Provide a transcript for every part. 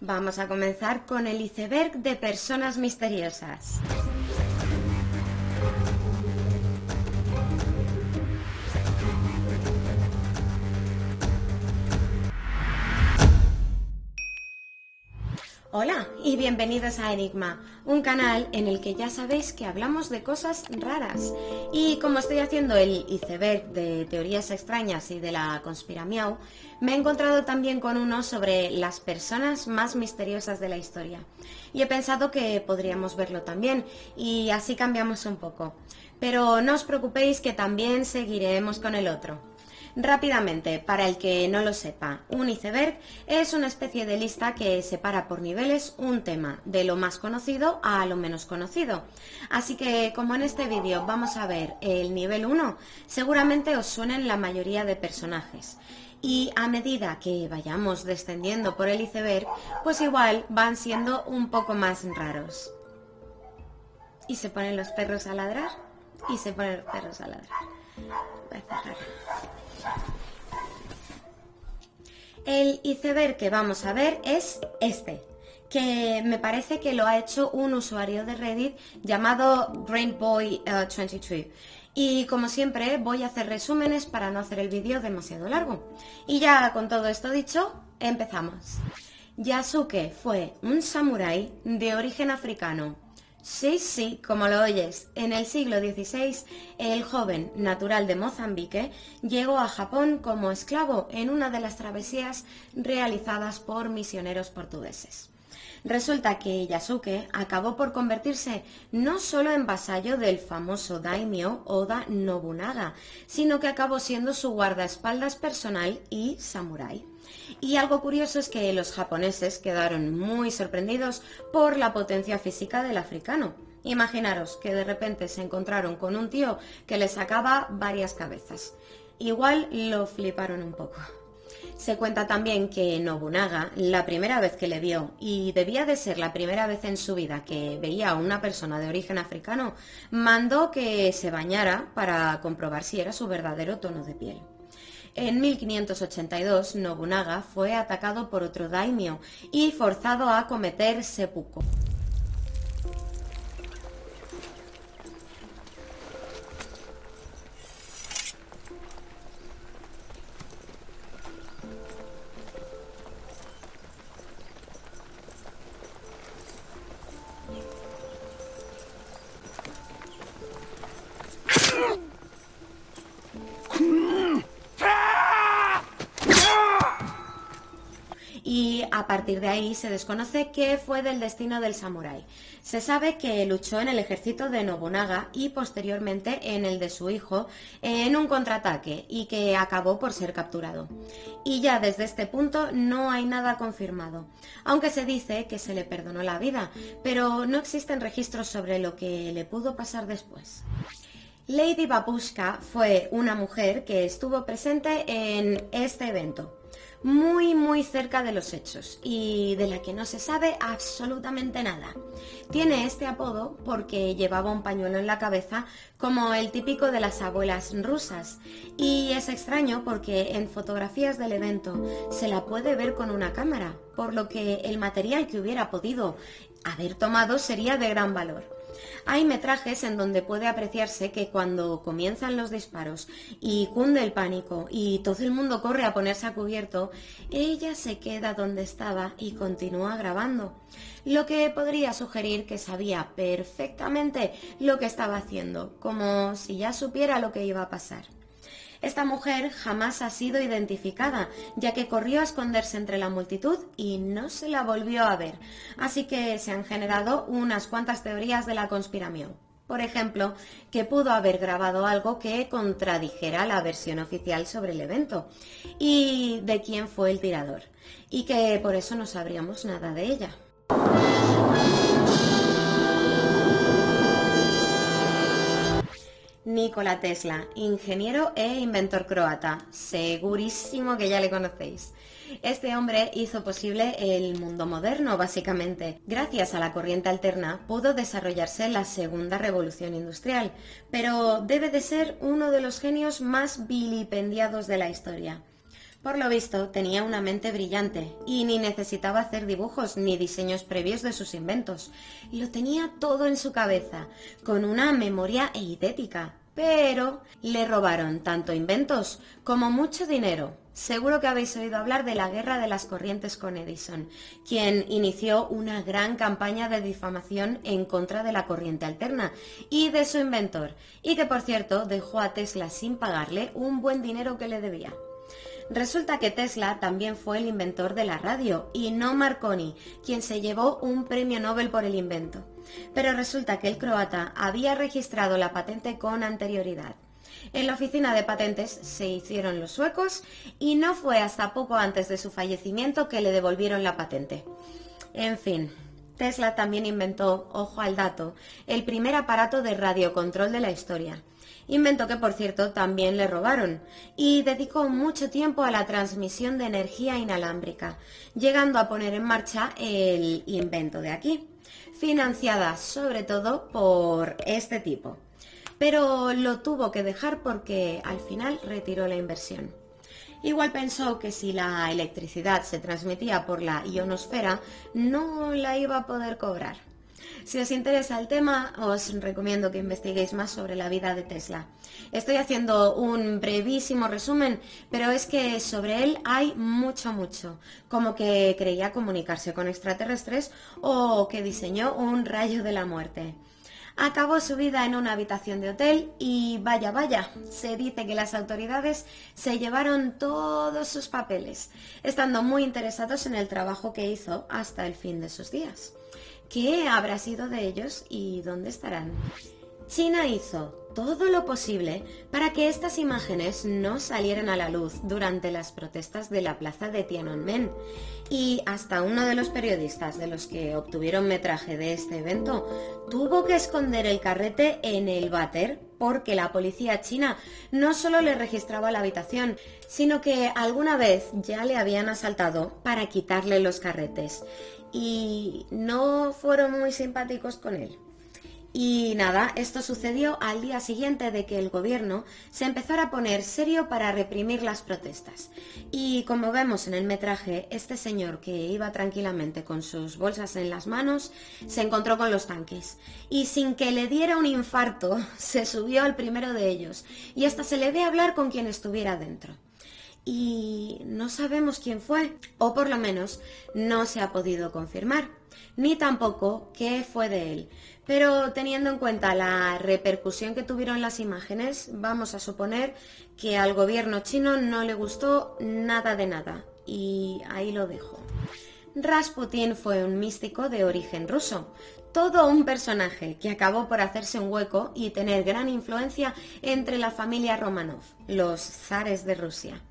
Vamos a comenzar con el iceberg de personas misteriosas. Hola y bienvenidos a Enigma, un canal en el que ya sabéis que hablamos de cosas raras. Y como estoy haciendo el iceberg de teorías extrañas y de la conspiramiau, me he encontrado también con uno sobre las personas más misteriosas de la historia. Y he pensado que podríamos verlo también, y así cambiamos un poco. Pero no os preocupéis que también seguiremos con el otro. Rápidamente, para el que no lo sepa, un iceberg es una especie de lista que separa por niveles un tema, de lo más conocido a lo menos conocido. Así que, como en este vídeo vamos a ver el nivel 1, seguramente os suenen la mayoría de personajes. Y a medida que vayamos descendiendo por el iceberg, pues igual van siendo un poco más raros. Y se ponen los perros a ladrar, y se ponen los perros a ladrar. Voy a cerrar. El iceberg que vamos a ver es este, que me parece que lo ha hecho un usuario de Reddit llamado Brainboy23. Y como siempre voy a hacer resúmenes para no hacer el vídeo demasiado largo. Y ya con todo esto dicho, empezamos. Yasuke fue un samurái de origen africano. Sí, como lo oyes, en el siglo XVI, el joven natural de Mozambique llegó a Japón como esclavo en una de las travesías realizadas por misioneros portugueses. Resulta que Yasuke acabó por convertirse no solo en vasallo del famoso daimyo Oda Nobunaga, sino que acabó siendo su guardaespaldas personal y samurái. Y algo curioso es que los japoneses quedaron muy sorprendidos por la potencia física del africano. Imaginaros que de repente se encontraron con un tío que le sacaba varias cabezas. Igual lo fliparon un poco. Se cuenta también que Nobunaga, la primera vez que le vio, y debía de ser la primera vez en su vida que veía a una persona de origen africano, mandó que se bañara para comprobar si era su verdadero tono de piel. En 1582, Nobunaga fue atacado por otro daimyo y forzado a cometer seppuku. Y a partir de ahí se desconoce qué fue del destino del samurái. Se sabe que luchó en el ejército de Nobunaga y posteriormente en el de su hijo en un contraataque y que acabó por ser capturado. Y ya desde este punto no hay nada confirmado, aunque se dice que se le perdonó la vida, pero no existen registros sobre lo que le pudo pasar después. Lady Babushka fue una mujer que estuvo presente en este evento, muy cerca de los hechos y de la que no se sabe absolutamente nada. Tiene este apodo porque llevaba un pañuelo en la cabeza como el típico de las abuelas rusas, y es extraño porque en fotografías del evento se la puede ver con una cámara, por lo que el material que hubiera podido haber tomado sería de gran valor. Hay metrajes en donde puede apreciarse que cuando comienzan los disparos y cunde el pánico y todo el mundo corre a ponerse a cubierto, ella se queda donde estaba y continúa grabando, lo que podría sugerir que sabía perfectamente lo que estaba haciendo, como si ya supiera lo que iba a pasar. Esta mujer jamás ha sido identificada, ya que corrió a esconderse entre la multitud y no se la volvió a ver, así que se han generado unas cuantas teorías de la conspiración. Por ejemplo, que pudo haber grabado algo que contradijera la versión oficial sobre el evento y de quién fue el tirador, y que por eso no sabríamos nada de ella. Nikola Tesla, ingeniero e inventor croata. Segurísimo que ya le conocéis. Este hombre hizo posible el mundo moderno, básicamente. Gracias a la corriente alterna pudo desarrollarse la segunda revolución industrial, pero debe de ser uno de los genios más vilipendiados de la historia. Por lo visto, tenía una mente brillante y ni necesitaba hacer dibujos ni diseños previos de sus inventos. Lo tenía todo en su cabeza, con una memoria eidética. Pero le robaron tanto inventos como mucho dinero. Seguro que habéis oído hablar de la guerra de las corrientes con Edison, quien inició una gran campaña de difamación en contra de la corriente alterna y de su inventor, y que por cierto dejó a Tesla sin pagarle un buen dinero que le debía. Resulta que Tesla también fue el inventor de la radio y no Marconi, quien se llevó un premio Nobel por el invento. Pero resulta que el croata había registrado la patente con anterioridad. En la oficina de patentes se hicieron los suecos y no fue hasta poco antes de su fallecimiento que le devolvieron la patente. En fin, Tesla también inventó, ojo al dato, el primer aparato de radiocontrol de la historia. Invento que, por cierto, también le robaron, y dedicó mucho tiempo a la transmisión de energía inalámbrica, llegando a poner en marcha el invento de aquí, financiada sobre todo por este tipo. Pero lo tuvo que dejar porque al final retiró la inversión. Igual pensó que si la electricidad se transmitía por la ionosfera, no la iba a poder cobrar. Si os interesa el tema, os recomiendo que investiguéis más sobre la vida de Tesla. Estoy haciendo un brevísimo resumen, pero es que sobre él hay mucho, como que creía comunicarse con extraterrestres o que diseñó un rayo de la muerte. Acabó su vida en una habitación de hotel y vaya, se dice que las autoridades se llevaron todos sus papeles, estando muy interesados en el trabajo que hizo hasta el fin de sus días. ¿Qué habrá sido de ellos y dónde estarán? China hizo todo lo posible para que estas imágenes no salieran a la luz durante las protestas de la plaza de Tiananmen, y hasta uno de los periodistas de los que obtuvieron metraje de este evento tuvo que esconder el carrete en el váter porque la policía china no solo le registraba la habitación, sino que alguna vez ya le habían asaltado para quitarle los carretes y no fueron muy simpáticos con él. Y nada, esto sucedió al día siguiente de que el gobierno se empezara a poner serio para reprimir las protestas. Y como vemos en el metraje, este señor que iba tranquilamente con sus bolsas en las manos, se encontró con los tanques. Y sin que le diera un infarto, se subió al primero de ellos. Y hasta se le ve hablar con quien estuviera dentro. Y no sabemos quién fue, o por lo menos no se ha podido confirmar, ni tampoco qué fue de él. Pero teniendo en cuenta la repercusión que tuvieron las imágenes, vamos a suponer que al gobierno chino no le gustó nada de nada. Y ahí lo dejo. Rasputín fue un místico de origen ruso. Todo un personaje que acabó por hacerse un hueco y tener gran influencia entre la familia Romanov, los zares de Rusia.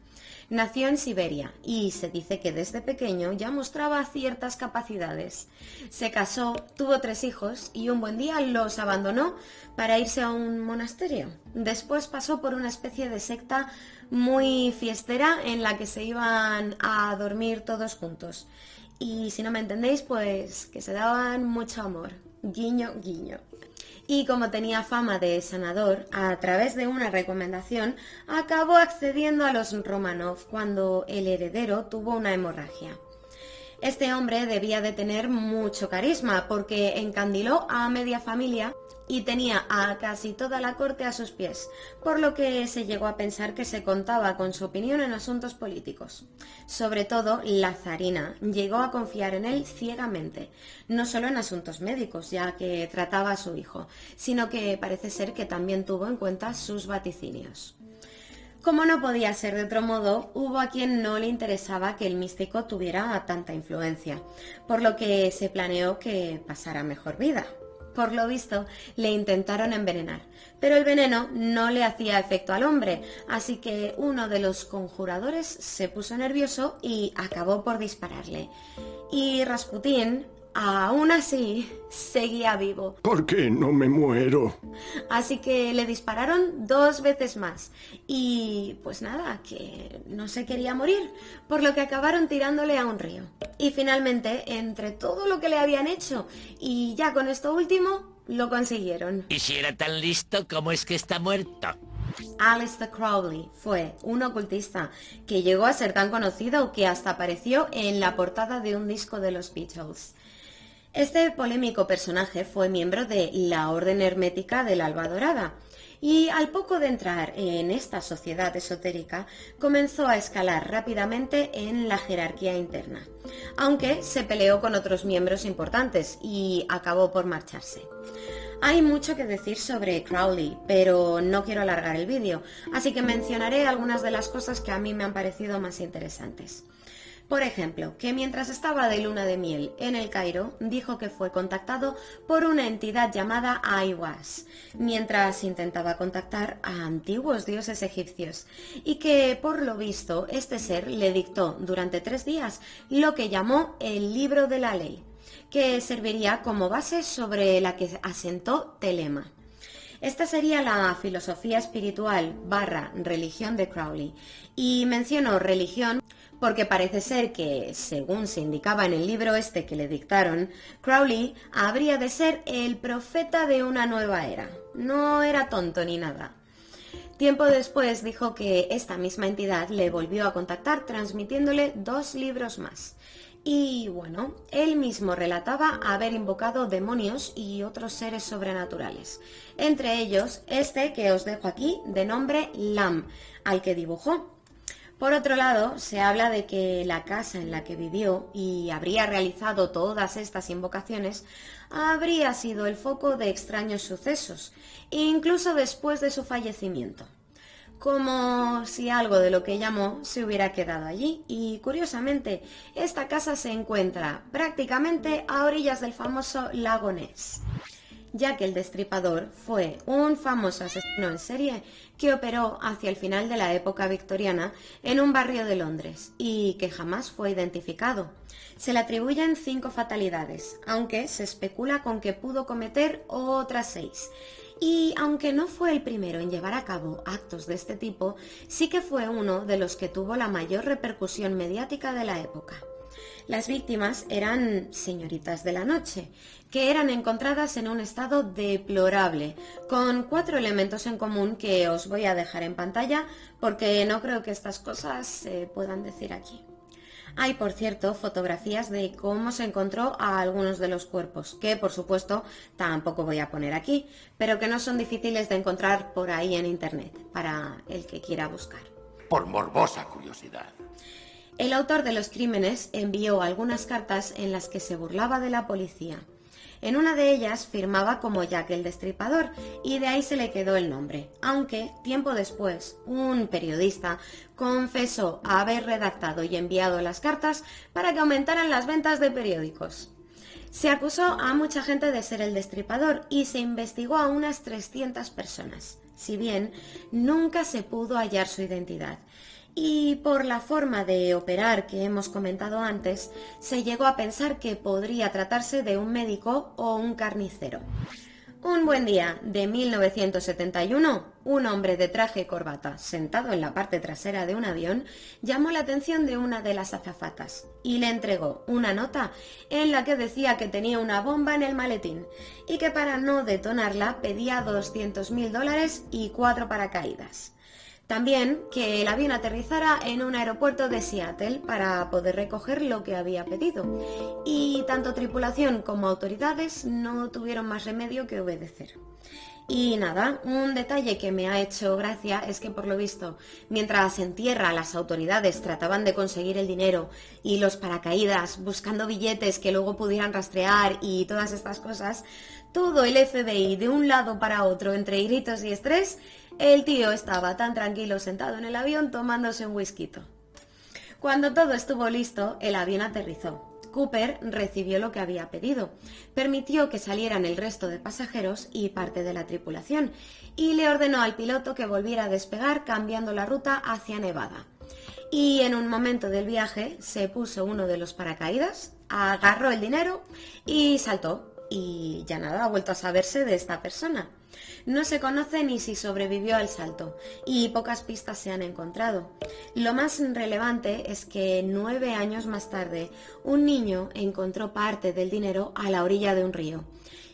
Nació en Siberia y se dice que desde pequeño ya mostraba ciertas capacidades. Se casó, tuvo 3 hijos y un buen día los abandonó para irse a un monasterio. Después pasó por una especie de secta muy fiestera en la que se iban a dormir todos juntos. Y si no me entendéis, pues que se daban mucho amor. Guiño, guiño. Y como tenía fama de sanador, a través de una recomendación, acabó accediendo a los Romanov cuando el heredero tuvo una hemorragia. Este hombre debía de tener mucho carisma porque encandiló a media familia y tenía a casi toda la corte a sus pies, por lo que se llegó a pensar que se contaba con su opinión en asuntos políticos. Sobre todo, la zarina llegó a confiar en él ciegamente, no solo en asuntos médicos, ya que trataba a su hijo, sino que parece ser que también tuvo en cuenta sus vaticinios. Como no podía ser de otro modo, hubo a quien no le interesaba que el místico tuviera tanta influencia, por lo que se planeó que pasara mejor vida. Por lo visto, le intentaron envenenar, pero el veneno no le hacía efecto al hombre, así que uno de los conjuradores se puso nervioso y acabó por dispararle. Y Rasputín, aún así, seguía vivo. ¿Por qué no me muero? Así que le dispararon 2 veces más. Y pues nada, que no se quería morir, por lo que acabaron tirándole a un río. Y finalmente, entre todo lo que le habían hecho, y ya con esto último, lo consiguieron. Y si era tan listo, ¿cómo es que está muerto? Aleister Crowley fue un ocultista que llegó a ser tan conocido que hasta apareció en la portada de un disco de los Beatles. Este polémico personaje fue miembro de la Orden Hermética del Alba Dorada y al poco de entrar en esta sociedad esotérica comenzó a escalar rápidamente en la jerarquía interna, aunque se peleó con otros miembros importantes y acabó por marcharse. Hay mucho que decir sobre Crowley, pero no quiero alargar el vídeo, así que mencionaré algunas de las cosas que a mí me han parecido más interesantes. Por ejemplo, que mientras estaba de luna de miel en El Cairo, dijo que fue contactado por una entidad llamada Aiwass, mientras intentaba contactar a antiguos dioses egipcios, y que, por lo visto, este ser le dictó durante 3 días lo que llamó el Libro de la Ley, que serviría como base sobre la que asentó Telema. Esta sería la filosofía espiritual / religión de Crowley, y menciono religión porque parece ser que, según se indicaba en el libro este que le dictaron, Crowley habría de ser el profeta de una nueva era. No era tonto ni nada. Tiempo después dijo que esta misma entidad le volvió a contactar transmitiéndole 2 libros más. Y bueno, él mismo relataba haber invocado demonios y otros seres sobrenaturales. Entre ellos, este que os dejo aquí, de nombre Lam, al que dibujó. Por otro lado, se habla de que la casa en la que vivió y habría realizado todas estas invocaciones habría sido el foco de extraños sucesos, incluso después de su fallecimiento. Como si algo de lo que llamó se hubiera quedado allí, y curiosamente, esta casa se encuentra prácticamente a orillas del famoso lago Ness. Jack el Destripador fue un famoso asesino en serie que operó hacia el final de la época victoriana en un barrio de Londres y que jamás fue identificado. Se le atribuyen 5 fatalidades, aunque se especula con que pudo cometer otras 6. Y aunque no fue el primero en llevar a cabo actos de este tipo, sí que fue uno de los que tuvo la mayor repercusión mediática de la época. Las víctimas eran señoritas de la noche, que eran encontradas en un estado deplorable, con 4 elementos en común que os voy a dejar en pantalla porque no creo que estas cosas se puedan decir aquí. Hay, por cierto, fotografías de cómo se encontró a algunos de los cuerpos, que por supuesto tampoco voy a poner aquí, pero que no son difíciles de encontrar por ahí en internet, para el que quiera buscar. Por morbosa curiosidad. El autor de los crímenes envió algunas cartas en las que se burlaba de la policía. En una de ellas firmaba como Jack el Destripador y de ahí se le quedó el nombre, aunque tiempo después un periodista confesó haber redactado y enviado las cartas para que aumentaran las ventas de periódicos. Se acusó a mucha gente de ser el Destripador y se investigó a unas 300 personas, si bien nunca se pudo hallar su identidad. Y por la forma de operar que hemos comentado antes, se llegó a pensar que podría tratarse de un médico o un carnicero. Un buen día de 1971, un hombre de traje y corbata, sentado en la parte trasera de un avión, llamó la atención de una de las azafatas y le entregó una nota en la que decía que tenía una bomba en el maletín y que para no detonarla pedía $200.000 y 4 paracaídas. También que el avión aterrizara en un aeropuerto de Seattle para poder recoger lo que había pedido. Y tanto tripulación como autoridades no tuvieron más remedio que obedecer. Y nada, un detalle que me ha hecho gracia es que por lo visto, mientras en tierra las autoridades trataban de conseguir el dinero y los paracaídas buscando billetes que luego pudieran rastrear y todas estas cosas, todo el FBI de un lado para otro entre gritos y estrés, el tío estaba tan tranquilo sentado en el avión tomándose un whisky. Cuando todo estuvo listo, el avión aterrizó. Cooper recibió lo que había pedido, permitió que salieran el resto de pasajeros y parte de la tripulación, y le ordenó al piloto que volviera a despegar cambiando la ruta hacia Nevada. Y en un momento del viaje se puso uno de los paracaídas, agarró el dinero y saltó. Y ya nada, ha vuelto a saberse de esta persona. No se conoce ni si sobrevivió al salto y pocas pistas se han encontrado. Lo más relevante es que 9 años más tarde un niño encontró parte del dinero a la orilla de un río.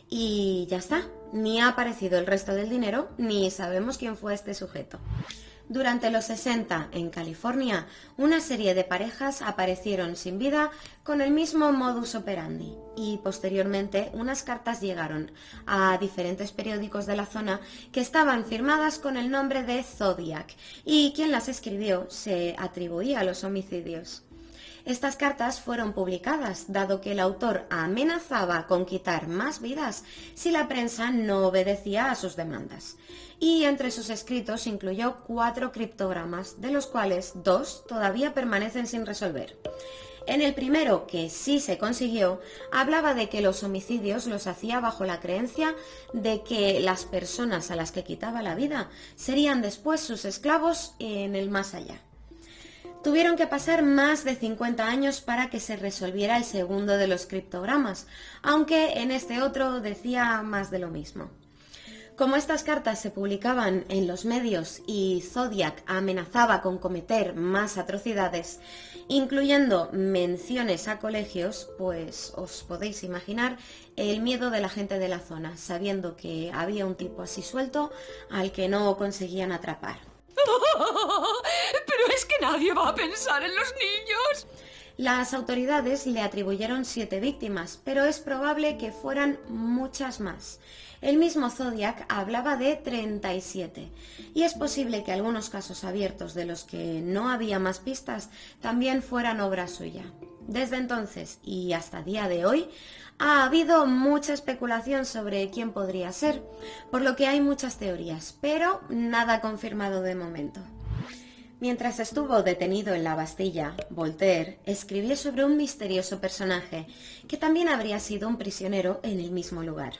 Y ya está, ni ha aparecido el resto del dinero, ni sabemos quién fue este sujeto. Durante los 60, en California, una serie de parejas aparecieron sin vida con el mismo modus operandi y posteriormente unas cartas llegaron a diferentes periódicos de la zona que estaban firmadas con el nombre de Zodiac y quien las escribió se atribuía a los homicidios. Estas cartas fueron publicadas, dado que el autor amenazaba con quitar más vidas si la prensa no obedecía a sus demandas. Y entre sus escritos incluyó 4 criptogramas, de los cuales 2 todavía permanecen sin resolver. En el primero, que sí se consiguió, hablaba de que los homicidios los hacía bajo la creencia de que las personas a las que quitaba la vida serían después sus esclavos en el más allá. Tuvieron que pasar más de 50 años para que se resolviera el segundo de los criptogramas, aunque en este otro decía más de lo mismo. Como estas cartas se publicaban en los medios y Zodiac amenazaba con cometer más atrocidades, incluyendo menciones a colegios, pues os podéis imaginar el miedo de la gente de la zona, sabiendo que había un tipo así suelto al que no conseguían atrapar. Pero es que nadie va a pensar en los niños. Las autoridades le atribuyeron 7 víctimas, pero es probable que fueran muchas más. El mismo Zodiac hablaba de 37, y es posible que algunos casos abiertos de los que no había más pistas también fueran obra suya. Desde entonces y hasta día de hoy ha habido mucha especulación sobre quién podría ser, por lo que hay muchas teorías, pero nada confirmado de momento. Mientras estuvo detenido en la Bastilla, Voltaire escribió sobre un misterioso personaje que también habría sido un prisionero en el mismo lugar.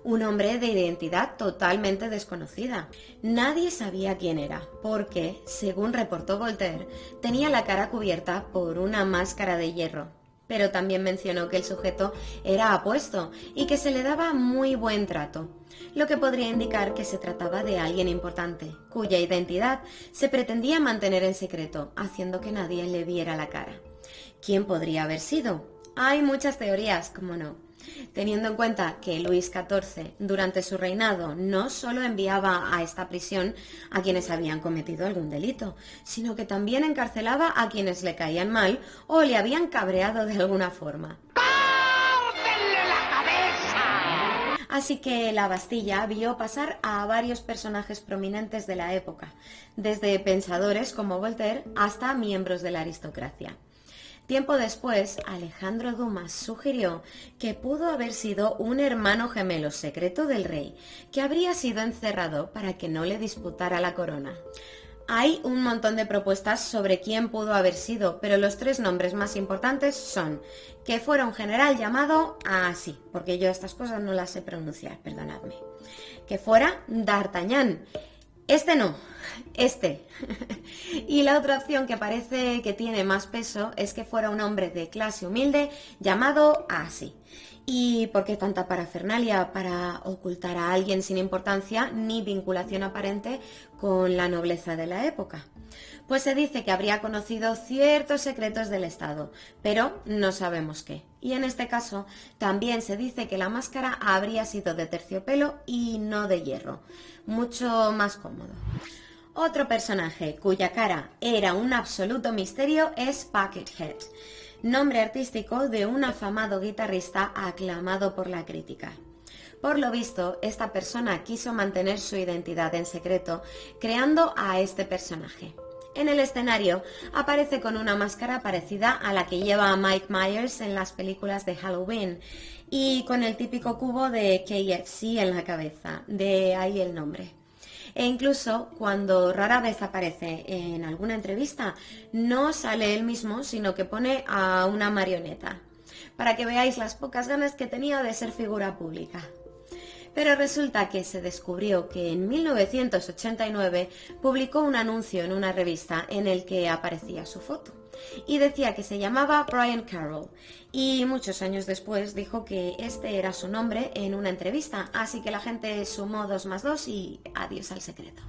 Un hombre de identidad totalmente desconocida. Nadie sabía quién era, porque, según reportó Voltaire, tenía la cara cubierta por una máscara de hierro. Pero también mencionó que el sujeto era apuesto y que se le daba muy buen trato, lo que podría indicar que se trataba de alguien importante, cuya identidad se pretendía mantener en secreto, haciendo que nadie le viera la cara. ¿Quién podría haber sido? Hay muchas teorías, como no. Teniendo en cuenta que Luis XIV, durante su reinado, no solo enviaba a esta prisión a quienes habían cometido algún delito, sino que también encarcelaba a quienes le caían mal o le habían cabreado de alguna forma. ¡Córtenle la cabeza! Así que la Bastilla vio pasar a varios personajes prominentes de la época, desde pensadores como Voltaire hasta miembros de la aristocracia. Tiempo después, Alejandro Dumas sugirió que pudo haber sido un hermano gemelo secreto del rey, que habría sido encerrado para que no le disputara la corona. Hay un montón de propuestas sobre quién pudo haber sido, pero los 3 nombres más importantes son que fuera un general llamado así, porque yo estas cosas no las sé pronunciar, perdonadme. Que fuera D'Artagnan. Este no, este. Y la otra opción que parece que tiene más peso es que fuera un hombre de clase humilde llamado así. ¿Y por qué tanta parafernalia para ocultar a alguien sin importancia ni vinculación aparente con la nobleza de la época? Pues se dice que habría conocido ciertos secretos del Estado, pero no sabemos qué. Y en este caso también se dice que la máscara habría sido de terciopelo y no de hierro, mucho más cómodo. Otro personaje cuya cara era un absoluto misterio es Buckethead, nombre artístico de un afamado guitarrista aclamado por la crítica. Por lo visto, esta persona quiso mantener su identidad en secreto, creando a este personaje. En el escenario aparece con una máscara parecida a la que lleva Mike Myers en las películas de Halloween y con el típico cubo de KFC en la cabeza, de ahí el nombre. E incluso cuando rara vez aparece en alguna entrevista, no sale él mismo, sino que pone a una marioneta, para que veáis las pocas ganas que tenía de ser figura pública. Pero resulta que se descubrió que en 1989 publicó un anuncio en una revista en el que aparecía su foto y decía que se llamaba Brian Carroll, y muchos años después dijo que este era su nombre en una entrevista, así que la gente sumó 2 más 2 y adiós al secreto.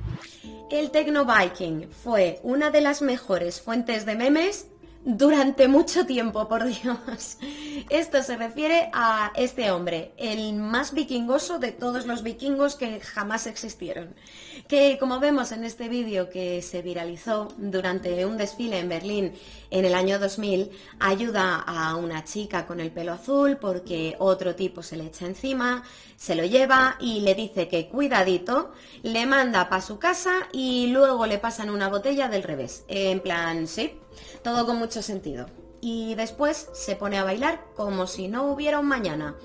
El Techno Viking fue una de las mejores fuentes de memes durante mucho tiempo, por Dios. Esto se refiere a este hombre, el más vikingoso de todos los vikingos que jamás existieron, que como vemos en este vídeo que se viralizó durante un desfile en Berlín en el año 2000, ayuda a una chica con el pelo azul porque otro tipo se le echa encima, se lo lleva y le dice que cuidadito, le manda para su casa y luego le pasan una botella del revés, en plan, sí, todo con mucho sentido. Y después se pone a bailar como si no hubiera un mañana.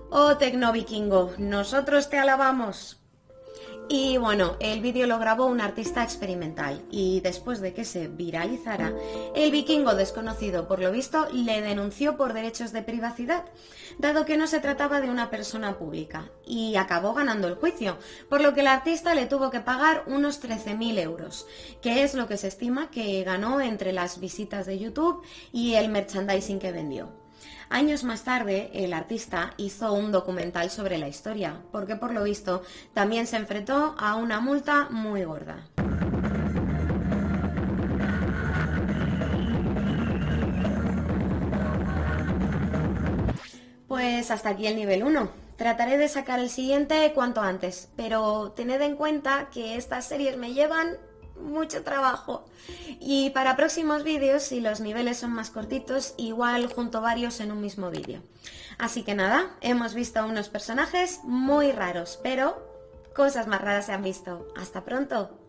¡Oh, tecnovikingo! ¡Nosotros te alabamos! Y bueno, el vídeo lo grabó un artista experimental y después de que se viralizara, el vikingo desconocido, por lo visto, le denunció por derechos de privacidad, dado que no se trataba de una persona pública, y acabó ganando el juicio, por lo que el artista le tuvo que pagar unos 13.000 euros, que es lo que se estima que ganó entre las visitas de YouTube y el merchandising que vendió. Años más tarde, el artista hizo un documental sobre la historia, porque por lo visto también se enfrentó a una multa muy gorda. Pues hasta aquí el nivel 1. Trataré de sacar el siguiente cuanto antes, pero tened en cuenta que estas series me llevan mucho trabajo. Y para próximos vídeos, si los niveles son más cortitos, igual junto varios en un mismo vídeo. Así que nada, hemos visto unos personajes muy raros, pero cosas más raras se han visto. ¡Hasta pronto!